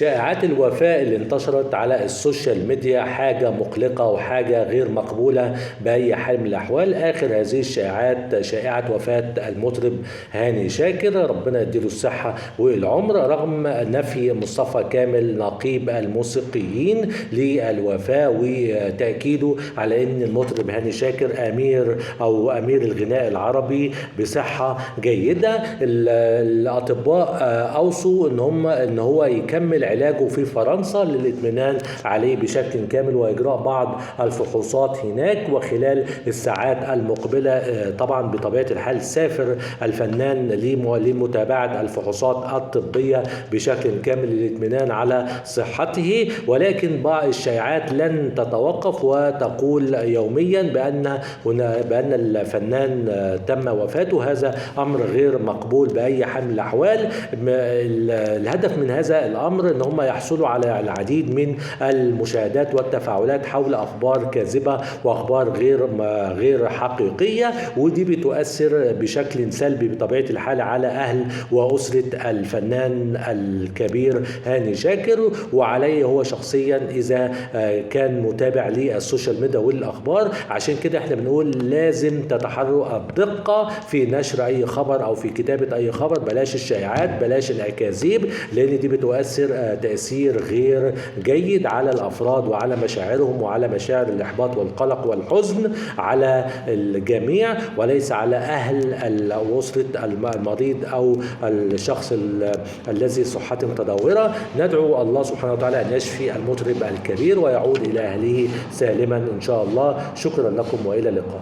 شائعات الوفاة اللي انتشرت على السوشيال ميديا حاجة مقلقة وحاجة غير مقبولة بأي حال من الأحوال. آخر هذه الشائعات شائعة وفاة المطرب هاني شاكر، ربنا يديله الصحة والعمر، رغم نفي مصطفى كامل نقيب الموسيقيين للوفاة وتأكيده على أن المطرب هاني شاكر أمير الغناء العربي بصحة جيدة. الأطباء أوصوا إن هو يكمل علاجه في فرنسا للاطمئنان عليه بشكل كامل وإجراء بعض الفحوصات هناك، وخلال الساعات المقبلة طبعا بطبيعة الحال سافر الفنان لمتابعة الفحوصات الطبية بشكل كامل للاطمئنان على صحته. ولكن بعض الشائعات لن تتوقف وتقول يوميا بأن الفنان تم وفاته. هذا أمر غير مقبول بأي حال من الأحوال. الهدف من هذا الأمر أن هم يحصلوا على العديد من المشاهدات والتفاعلات حول أخبار كاذبة وأخبار غير حقيقية، ودي بتؤثر بشكل سلبي بطبيعة الحال على أهل وأسرة الفنان الكبير هاني شاكر، وعليه هو شخصيا إذا كان متابع للسوشيال ميديا والأخبار. عشان كده احنا بنقول لازم تتحروا الدقة في نشر أي خبر أو في كتابة أي خبر، بلاش الشائعات، بلاش الأكاذيب، لأن دي بتؤثر تأثير غير جيد على الأفراد وعلى مشاعرهم وعلى مشاعر الإحباط والقلق والحزن على الجميع، وليس على أهل أسرة المريض أو الشخص الذي صحته متدهورة. ندعو الله سبحانه وتعالى أن يشفي المطرب الكبير ويعود إلى أهله سالما إن شاء الله. شكرا لكم وإلى اللقاء.